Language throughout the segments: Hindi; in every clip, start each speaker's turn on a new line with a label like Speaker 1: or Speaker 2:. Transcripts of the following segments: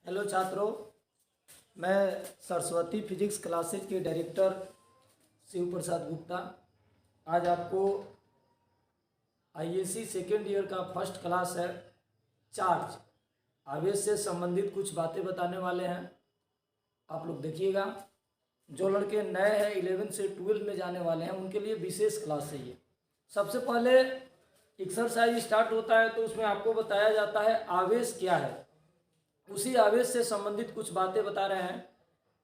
Speaker 1: हेलो छात्रों, मैं सरस्वती फिजिक्स क्लासेज के डायरेक्टर शिव प्रसाद गुप्ता आज आपको आईएससी सेकेंड ईयर का फर्स्ट क्लास है चार्ज आवेश से संबंधित कुछ बातें बताने वाले हैं। आप लोग देखिएगा। जो लड़के नए हैं 11 से 12 में जाने वाले हैं उनके लिए विशेष क्लास है ये। सबसे पहले एक्सरसाइज स्टार्ट होता है तो उसमें आपको बताया जाता है आवेश क्या है। उसी आवेश से संबंधित कुछ बातें बता रहे हैं।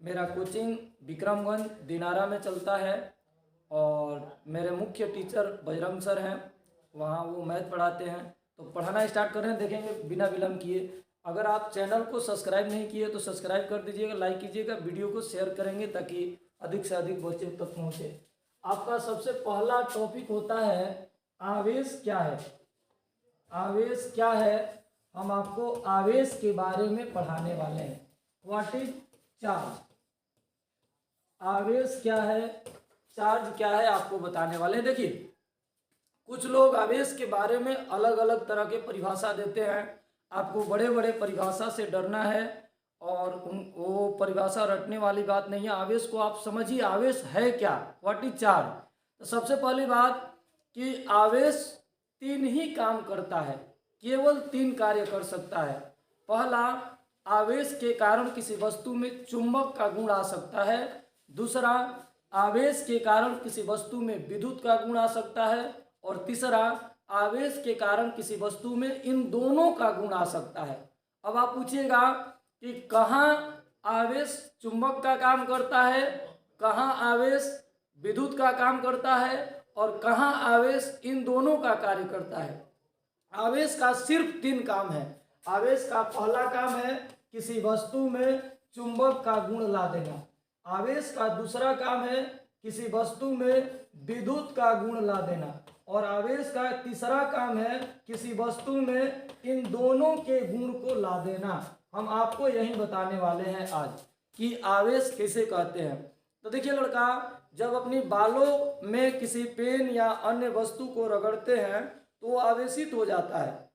Speaker 1: मेरा कोचिंग विक्रमगंज दिनारा में चलता है और मेरे मुख्य टीचर बजरंग सर हैं, वहाँ वो मैथ पढ़ाते हैं। तो पढ़ाना स्टार्ट कर रहे हैं, देखेंगे बिना विलम्ब किए। अगर आप चैनल को सब्सक्राइब नहीं किए तो सब्सक्राइब कर दीजिएगा, लाइक कीजिएगा, वीडियो को शेयर करेंगे ताकि अधिक से अधिक बच्चे तक पहुँचे। आपका सबसे पहला टॉपिक होता है आवेश क्या है। आवेश क्या है, हम आपको आवेश के बारे में पढ़ाने वाले हैं। व्हाट इज चार्ज, आवेश क्या है, चार्ज क्या है, आपको बताने वाले हैं। देखिए, कुछ लोग आवेश के बारे में अलग अलग तरह के परिभाषा देते हैं। आपको बड़े बड़े परिभाषा से डरना है और वो परिभाषा रटने वाली बात नहीं है। आवेश को आप समझिए, आवेश है क्या, व्हाट इज चार्ज। तो सबसे पहली बात कि आवेश 3 ही काम करता है, केवल 3 कार्य कर सकता है। पहला, आवेश के कारण किसी वस्तु में चुंबक का गुण आ सकता है। दूसरा, आवेश के कारण किसी वस्तु में विद्युत का गुण आ सकता है। और तीसरा, आवेश के कारण किसी वस्तु में इन दोनों का गुण आ सकता है। अब आप पूछिएगा कि कहाँ आवेश चुंबक का काम करता है, कहाँ आवेश विद्युत का काम करता है और कहाँ आवेश इन दोनों का कार्य करता है। आवेश का सिर्फ 3 काम है। आवेश का पहला काम है किसी वस्तु में चुंबक का गुण ला देना। आवेश का दूसरा काम है किसी वस्तु में विद्युत का गुण ला देना। और आवेश का तीसरा काम है किसी वस्तु में इन दोनों के गुण को ला देना। हम आपको यही बताने वाले हैं आज कि आवेश कैसे कहते हैं। तो देखिए लड़का, जब अपनी बालों में किसी पेन या अन्य वस्तु को रगड़ते हैं तो वो आवेशित हो जाता है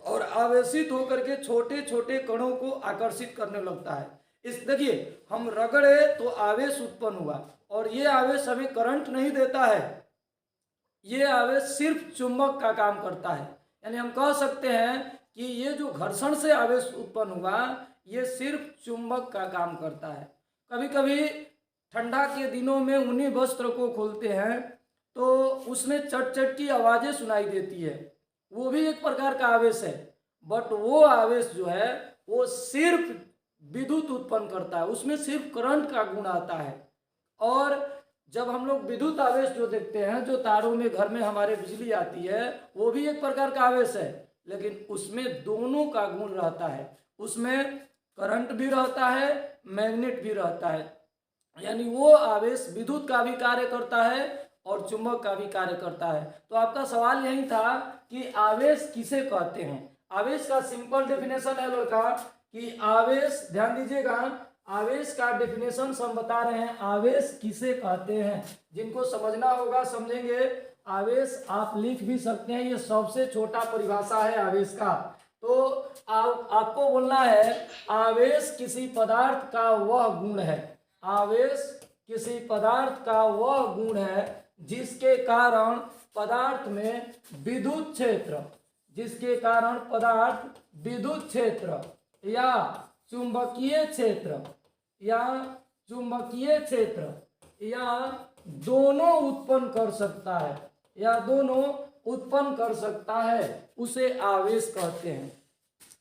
Speaker 1: और आवेशित होकर के छोटे छोटे कणों को आकर्षित करने लगता है। इस देखिए, हम रगड़े तो आवेश उत्पन्न हुआ और ये आवेश हमें करंट नहीं देता है, ये आवेश सिर्फ चुंबक का काम करता है। यानी हम कह सकते हैं कि ये जो घर्षण से आवेश उत्पन्न हुआ ये सिर्फ चुंबक का काम करता है। कभी कभी ठंडा के दिनों में ऊनी वस्त्र को खोलते हैं तो उसमें चट चट की आवाजें सुनाई देती है, वो भी एक प्रकार का आवेश है। बट वो आवेश जो है वो सिर्फ विद्युत उत्पन्न करता है, उसमें सिर्फ करंट का गुण आता है। और जब हम लोग विद्युत आवेश जो देखते हैं, जो तारों में घर में हमारे बिजली आती है, वो भी एक प्रकार का आवेश है, लेकिन उसमें दोनों का गुण रहता है। उसमें करंट भी रहता है, मैग्नेट भी रहता है। यानी वो आवेश विद्युत का भी कार्य करता है और चुंबक का भी कार्य करता है। तो आपका सवाल यही था कि आवेश किसे कहते हैं। आवेश का सिंपल डेफिनेशन है लड़का कि आवेश, ध्यान दीजिएगा, आवेश का डेफिनेशन हम बता रहे हैं। आवेश किसे कहते हैं, जिनको समझना होगा समझेंगे। आवेश आप लिख भी सकते हैं, ये सबसे छोटा परिभाषा है आवेश का। तो आपको बोलना है आवेश किसी पदार्थ का वह गुण है। आवेश किसी पदार्थ का वह गुण है जिसके कारण पदार्थ में विद्युत क्षेत्र, जिसके कारण पदार्थ विद्युत क्षेत्र या चुंबकीय क्षेत्र या दोनों उत्पन्न कर सकता है, या दोनों उत्पन्न कर सकता है, उसे आवेश कहते हैं।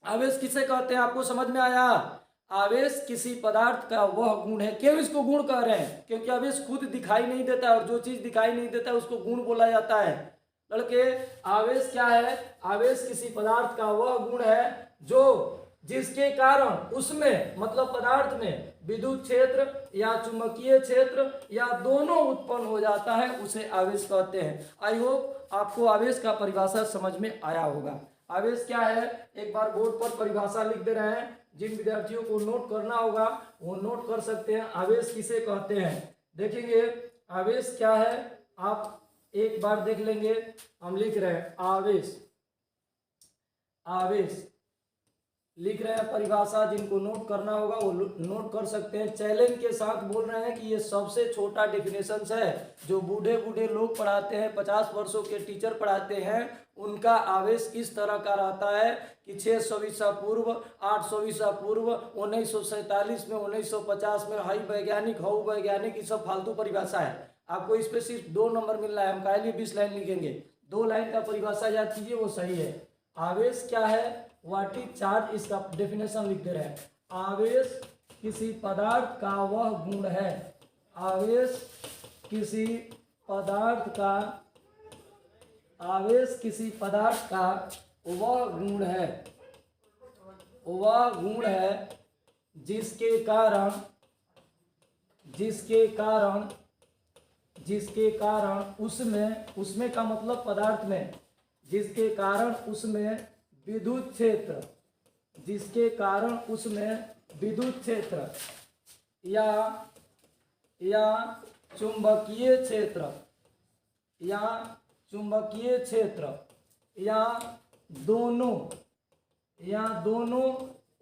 Speaker 1: आवेश किसे कहते हैं, आपको समझ में आया। आवेश किसी पदार्थ का वह गुण है। क्यों इसको गुण कह रहे हैं, क्योंकि आवेश खुद दिखाई नहीं देता है और जो चीज दिखाई नहीं देता है उसको गुण बोला जाता है। लड़के, आवेश क्या है, आवेश किसी पदार्थ का वह गुण है जो जिसके कारण उसमें, मतलब पदार्थ में विद्युत क्षेत्र या चुंबकीय क्षेत्र या दोनों उत्पन्न हो जाता है, उसे आवेश कहते हैं। आई होप आपको आवेश का परिभाषा समझ में आया होगा। आवेश क्या है, एक बार बोर्ड पर परिभाषा लिख दे रहे हैं, जिन विद्यार्थियों को नोट करना होगा वो नोट कर सकते हैं। आवेश किसे कहते हैं देखेंगे। आवेश क्या है आप एक बार देख लेंगे। हम लिख रहे हैं आवेश, आवेश लिख रहे हैं परिभाषा, जिनको नोट करना होगा वो नोट कर सकते हैं। चैलेंज के साथ बोल रहे हैं कि ये सबसे छोटा डेफिनेशन है। जो बूढ़े बूढ़े लोग पढ़ाते हैं, 50 वर्षों के टीचर पढ़ाते हैं, उनका आवेश इस तरह का रहता है कि 600 ईसा पूर्व, 800 ईसा पूर्व, 1947 में, 1950 में, हाई वैज्ञानिक, हऊ वैज्ञानिक, ये सब फालतू परिभाषा है। आपको इस पे सिर्फ 2 नंबर मिलना है। हम काहे लिए 20 लाइन लिखेंगे? 2 लाइन का परिभाषा याद कीजिए, वो सही है। आवेश क्या है? व्हाट इज चार्ज, इसका डेफिनेशन लिख दे रहे हैं। आवेश किसी पदार्थ का वह गुण है। आवेश किसी पदार्थ का, आवेश किसी पदार्थ का वह गुण है, वह गुण है जिसके कारण, जिसके कारण उसमें का मतलब पदार्थ में, जिसके कारण उसमें विद्युत क्षेत्र, जिसके कारण उसमें विद्युत क्षेत्र या चुंबकीय क्षेत्र, या चुंबकीय क्षेत्र या दोनों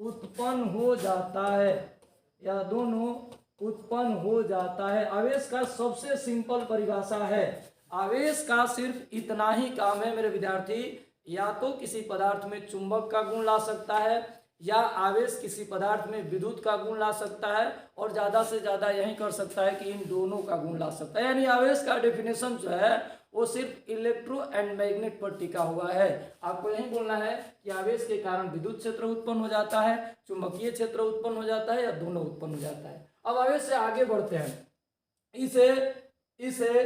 Speaker 1: उत्पन्न हो जाता है, या दोनों उत्पन्न हो जाता है। आवेश का सबसे सिंपल परिभाषा है। आवेश का सिर्फ इतना ही काम है मेरे विद्यार्थी, या तो किसी पदार्थ में चुंबक का गुण ला सकता है, या आवेश किसी पदार्थ में विद्युत का गुण ला सकता है, और ज्यादा से ज्यादा यही कर सकता है कि इन दोनों का गुण ला सकता है। यानी आवेश का डेफिनेशन जो है वो सिर्फ इलेक्ट्रो एंड मैग्नेट पर टिका हुआ है। आपको यही बोलना है कि आवेश के कारण विद्युत क्षेत्र उत्पन्न हो जाता है, चुंबकीय क्षेत्र उत्पन्न हो जाता है, या दोनों उत्पन्न हो जाता है। अब आवेश से आगे बढ़ते हैं। इसे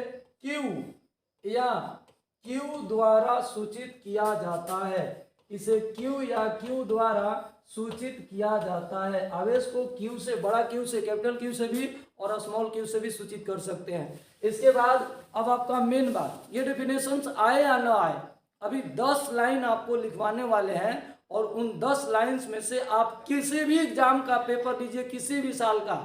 Speaker 1: क्यू द्वारा सूचित किया जाता है। इसे क्यू या क्यू द्वारा सूचित किया जाता है। आवेश को क्यू से, बड़ा क्यू से, कैपिटल क्यू से भी और स्मॉल क्यू से भी सूचित कर सकते हैं। इसके बाद अब आपका मेन बात, ये डेफिनेशंस आए या ना आए, अभी 10 लाइन आपको लिखवाने वाले हैं, और उन 10 लाइन्स में से आप किसी भी एग्जाम का पेपर लीजिए, किसी भी साल का,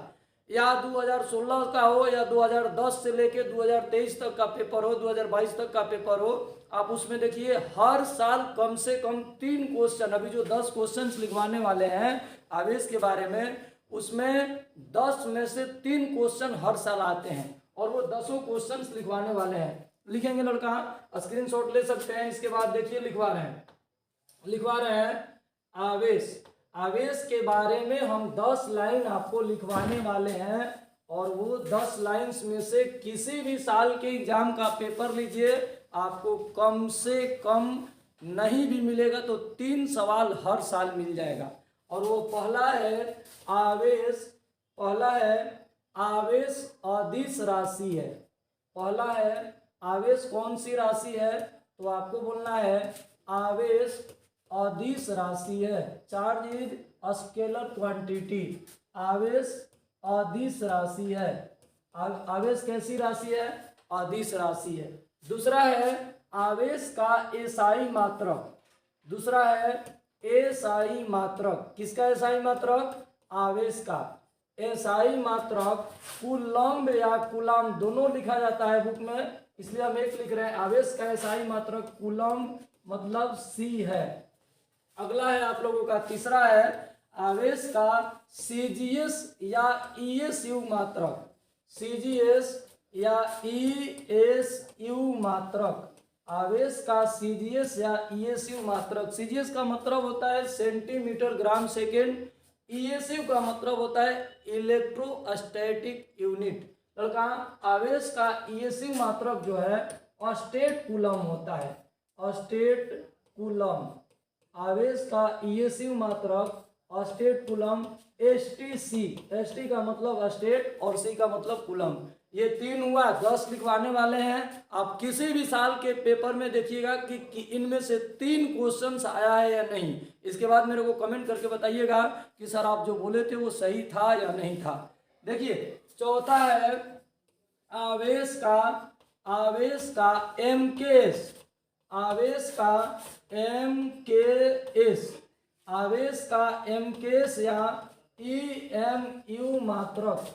Speaker 1: या 2016 का हो, या 2010 से लेके 2023 तक का पेपर हो, 2022 तक का पेपर हो, आप उसमें देखिए हर साल कम से कम 3 क्वेश्चन, अभी जो 10 क्वेश्चंस लिखवाने वाले हैं आवेश के बारे में, उसमें 10 में से 3 क्वेश्चन हर साल आते हैं, और वो 10 क्वेश्चंस लिखवाने वाले हैं। लिखेंगे लड़का, स्क्रीनशॉट ले सकते हैं। इसके बाद देखिए लिखवा रहे हैं आवेश। आवेश के बारे में हम 10 लाइन आपको लिखवाने वाले हैं, और वो 10 लाइन्स में से किसी भी साल के एग्जाम का पेपर लीजिए, आपको कम से कम नहीं भी मिलेगा तो 3 सवाल हर साल मिल जाएगा। और वो पहला है आवेश अदिश राशि है। पहला है आवेश कौन सी राशि है, तो आपको बोलना है आवेश अदिश राशि है। Charge is scalar quantity. आवेश अदिश राशि है। आवेश कैसी राशि है? अदिश राशि है। दूसरा है आवेश का एसआई मात्रक। दूसरा है एसआई मात्रक। किसका एसआई मात्रक? आवेश का एसआई मात्रक कूलम्ब या कूलाम दोनों लिखा जाता है बुक में, इसलिए हम एक लिख रहे हैं। आवेश का एसआई मात्रक कूलम्ब मतलब सी है। अगला है आप लोगों का, तीसरा है आवेश का सीजीएस या ईएसयू मात्रक। सीजीएस या ईएसयू मात्रक। आवेश का सीजीएस या ईएसयू मात्रक। सीजीएस का मतलब होता है सेंटीमीटर ग्राम सेकेंड, ईएसयू का मतलब होता है इलेक्ट्रोस्टैटिक यूनिट। लड़का, आवेश का ईएसयू मात्रक जो है स्टेट कूलम होता है। State coulomb. आवेश का ईएसयू मात्रक स्टेट कूलम एसटीसी। एसटी का मतलब स्टेट और सी का मतलब कूलम। ये 3 हुआ। 10 लिखवाने वाले हैं। आप किसी भी साल के पेपर में देखिएगा कि इनमें से 3 क्वेश्चंस आया है या नहीं। इसके बाद मेरे को कमेंट करके बताइएगा कि सर आप जो बोले थे वो सही था या नहीं था। देखिए चौथा है आवेश का एमकेएस। आवेश का एमकेएस। आवेश का एमकेएस या ईएमयू मात्रक।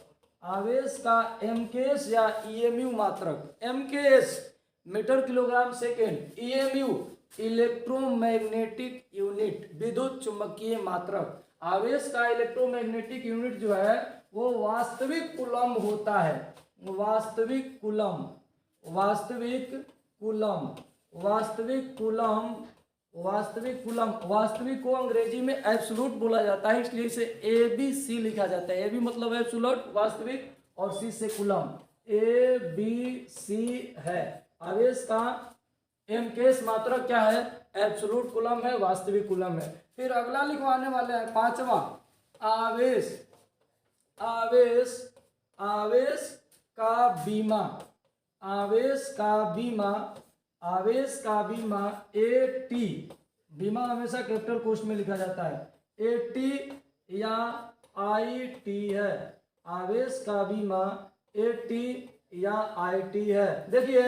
Speaker 1: आवेश का एमकेएस या ईएमयू मात्रक। MKS metre kilogram second, EMU electromagnetic unit, विद्युत चुंबकीय मात्रक। आवेश का इलेक्ट्रोमैग्नेटिक यूनिट जो है वो वास्तविक कूलम होता है। वास्तविक कूलम, वास्तविक कूलम, वास्तविक कूलम, वास्तविक कूलम। वास्तविक को अंग्रेजी में एब्सोल्यूट बोला जाता है, इसलिए इसे ABC लिखा जाता है। AB मतलब एब्सोल्यूट वास्तविक और C से कूलम, ABC है। आवेश का केस मात्रक क्या है? एब्सोल्यूट कूलम है, वास्तविक कूलम है। फिर अगला लिखवाने वाले हैं पांचवा, आवेश, आवेश, आवेश का बीमा, आवेश का बीमा, आवेश का बीमा AT, बीमा हमेशा कैपिटल कोष्ठ में लिखा जाता है। AT या IT है। आवेश का बीमा AT या IT है। देखिए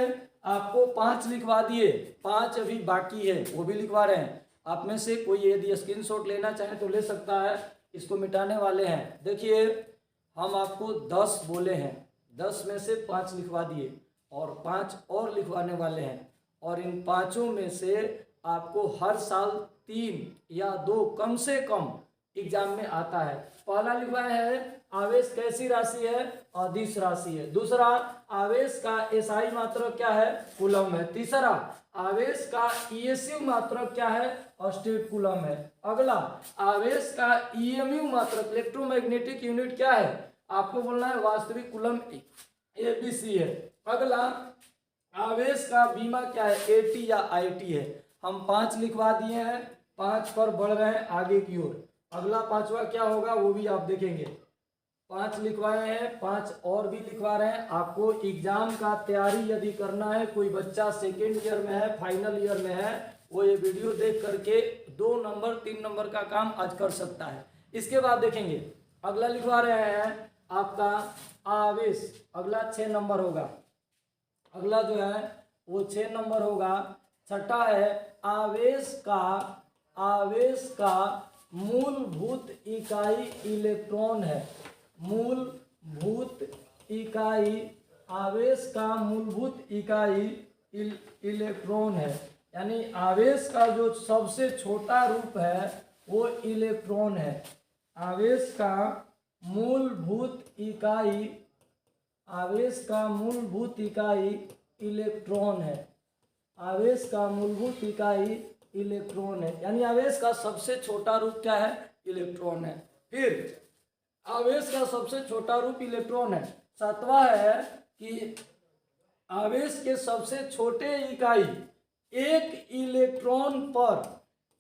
Speaker 1: आपको 5 लिखवा दिए, 5 अभी बाकी है, वो भी लिखवा रहे हैं। आप में से कोई यदि स्क्रीनशॉट लेना चाहे तो ले सकता है, इसको मिटाने वाले हैं। देखिए हम आपको 10 बोले हैं, 10 में से 5 लिखवा दिए और 5 और लिखवाने वाले हैं। और इन 5 में से आपको हर साल 3 या 2 कम से कम एग्जाम में आता है। पहला लिखवाया है आवेश कैसी राशि है? अदिश राशि है। दूसरा, आवेश का एसआई मात्रक क्या है? कूलम है। तीसरा, आवेश का ईएसयू मात्रक क्या है? स्टेट कूलम है। अगला, आवेश का ईएमयू मात्रक इलेक्ट्रोमैग्नेटिक यूनिट क्या है? आपको बोलना है वास्तविक कूलम ABC है। अगला, आवेश का बीमा क्या है? AT या IT है। हम 5 लिखवा दिए हैं, 5 पर बढ़ रहे हैं आगे की ओर। अगला 5वां क्या होगा वो भी आप देखेंगे। 5 लिखवाए हैं, 5 और भी लिखवा रहे हैं। आपको एग्जाम का तैयारी यदि करना है, कोई बच्चा सेकेंड ईयर में है, फाइनल ईयर में है, वो ये वीडियो देख करके 2 नंबर 3 नंबर का काम आज कर सकता है। इसके बाद देखेंगे अगला लिखवा रहे हैं आपका आवेश, अगला 6 नंबर होगा। अगला जो है वो 6 नंबर होगा। छठा है आवेश का, आवेश का मूलभूत इकाई इलेक्ट्रॉन है। मूलभूत इकाई, आवेश का मूलभूत इकाई इलेक्ट्रॉन है। यानी आवेश का जो सबसे छोटा रूप है वो इलेक्ट्रॉन है। आवेश का मूलभूत इकाई, आवेश का मूलभूत इकाई इलेक्ट्रॉन है। आवेश का मूलभूत इकाई इलेक्ट्रॉन है, यानी आवेश का सबसे छोटा रूप क्या है? इलेक्ट्रॉन है। फिर आवेश का सबसे छोटा रूप इलेक्ट्रॉन है। 7वां है कि आवेश के सबसे छोटे इकाई एक इलेक्ट्रॉन पर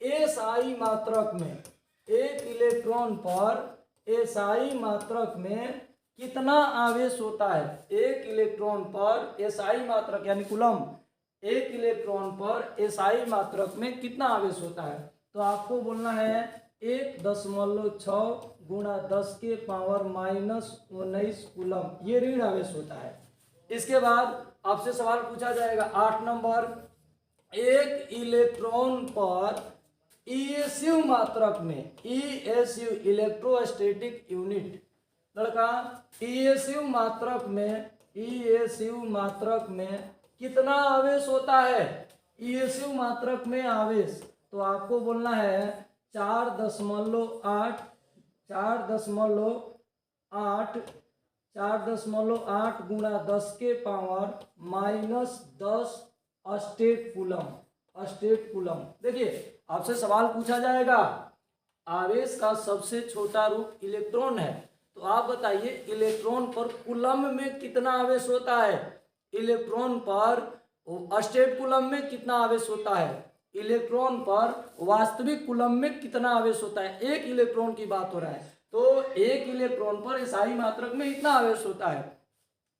Speaker 1: SI मात्रक में, एक इलेक्ट्रॉन पर SI मात्रक में कितना आवेश होता है? एक इलेक्ट्रॉन पर SI मात्रक यानी कूलम, एक इलेक्ट्रॉन पर SI मात्रक में कितना आवेश होता है? तो आपको बोलना है 1.6 गुणा 10 के पावर -19 कूलम, ये ऋण आवेश होता है। इसके बाद आपसे सवाल पूछा जाएगा 8 नंबर, एक इलेक्ट्रॉन पर ESU मात्रक में, ESU इलेक्ट्रोस्टैटिक यूनिट, लड़का ESU मात्रक में, ESU मात्रक में कितना आवेश होता है? ESU मात्रक में आवेश, तो आपको बोलना है 4.8, 4.8 गुणा 10 के power -10 state coulomb, state coulomb. देखिए आपसे सवाल पूछा जाएगा आवेश का सबसे छोटा रूप इलेक्ट्रॉन है, तो आप बताइए इलेक्ट्रॉन पर कूलम में कितना आवेश होता है? इलेक्ट्रॉन पर स्टेट कूलम में कितना आवेश होता है? इलेक्ट्रॉन पर वास्तविक कूलम में कितना आवेश होता है? एक इलेक्ट्रॉन की बात हो रहा है, तो एक इलेक्ट्रॉन पर SI मात्रक में इतना आवेश होता है।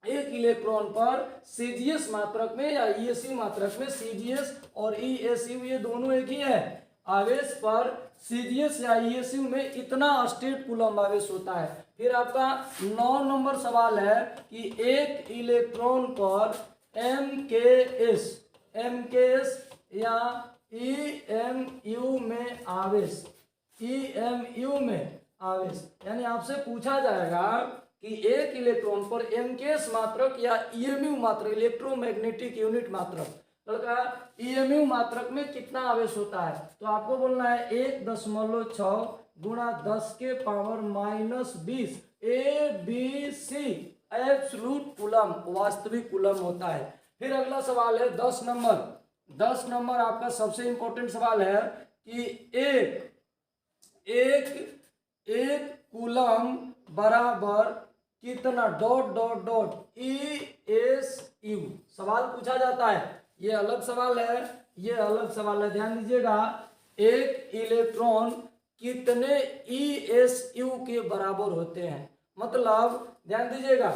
Speaker 1: एक इलेक्ट्रॉन पर CGS मात्रक में या ESU मात्रक में, CGS और ESU ये दोनों एक ही है। आवेश पर CGS या ESU में इतना स्टेट कूलम आवेश होता है। फिर आपका 9 नंबर सवाल है कि एक इलेक्ट्रॉन पर MKS या EMU में आवेश, EMU में आवेश, यानी आपसे पूछा जाएगा कि एक इलेक्ट्रॉन पर MKS मात्रक या EMU मात्रक इलेक्ट्रोमैग्नेटिक यूनिट मात्रक लड़का ईएमयू मात्रक में कितना आवेश होता है, तो आपको बोलना है 1.6 गुणा 10 के पावर -20 ABC एब्सोल्यूट कूलम, वास्तविक कूलम होता है। फिर अगला सवाल है 10 नंबर। 10 नंबर आपका सबसे इंपॉर्टेंट सवाल है कि एक कूलम बराबर कितना डॉट डॉट डॉट ESU सवाल पूछा जाता है। ये अलग सवाल है, ये अलग सवाल है, ध्यान दीजिएगा। एक इलेक्ट्रॉन कितने ESU के बराबर होते हैं, मतलब ध्यान दीजिएगा,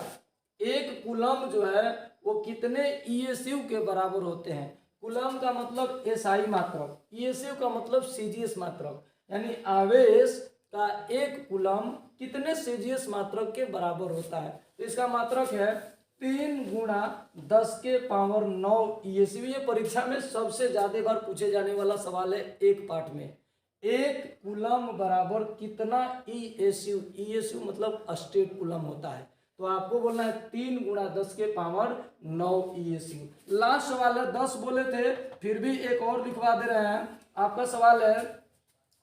Speaker 1: एक कूलम जो है वो कितने ESU के बराबर होते हैं। कूलम का मतलब SI मात्रक, ESU का मतलब CGS मात्रक, यानी आवेश का एक कूलम कितने CGS मात्रक के बराबर होता है। तो इसका मात्रक है 3 गुणा 10 के पावर 9 ESU। ये परीक्षा में सबसे ज्यादा बार पूछे जाने वाला सवाल है एक पार्ट में। एक कूलम बराबर कितना ESU मतलब स्टेट कूलम होता है, तो आपको बोलना है 3 गुणा 10 के पावर 9 ESU। लास्ट सवाल है, 10 बोले थे फिर भी एक और लिखवा दे रहे हैं। आपका सवाल है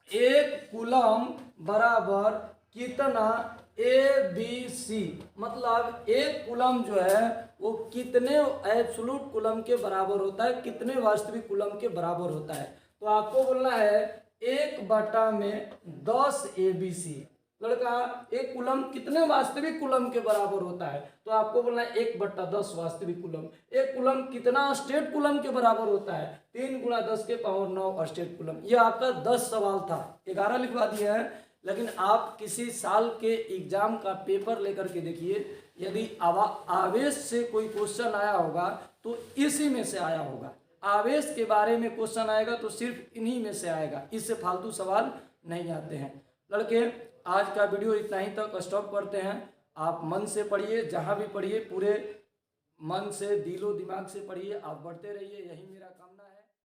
Speaker 1: एक कूलम बराबर कितना ABC, मतलब एक कूलम जो है वो कितने एब्सोल्यूट कूलम के बराबर होता है, कितने वास्तविक कूलम के बराबर होता है। तो आपको बोलना है 1/10 ABC। लड़का एक कूलम कितने वास्तविक कूलम के बराबर होता है, तो आपको बोलना है 1/10 वास्तविक कूलम। एक कूलम कितना स्टेट कूलम के बराबर होता है, 3 गुणा 10 के पावर 9 स्टेट कूलम। ये आपका 10 सवाल था, 11 लिखवा दिया है। लेकिन आप किसी साल के एग्जाम का पेपर लेकर के देखिए, यदि आवेश से कोई क्वेश्चन आया होगा तो इसी में से आया होगा। आवेश के बारे में क्वेश्चन आएगा तो सिर्फ इन्हीं में से आएगा, इससे फालतू सवाल नहीं आते हैं। लड़के आज का वीडियो इतना ही तक स्टॉप करते हैं। आप मन से पढ़िए, जहाँ भी पढ़िए पूरे मन से दिलो दिमाग से पढ़िए, आप बढ़ते रहिए, यही मेरा कामना है।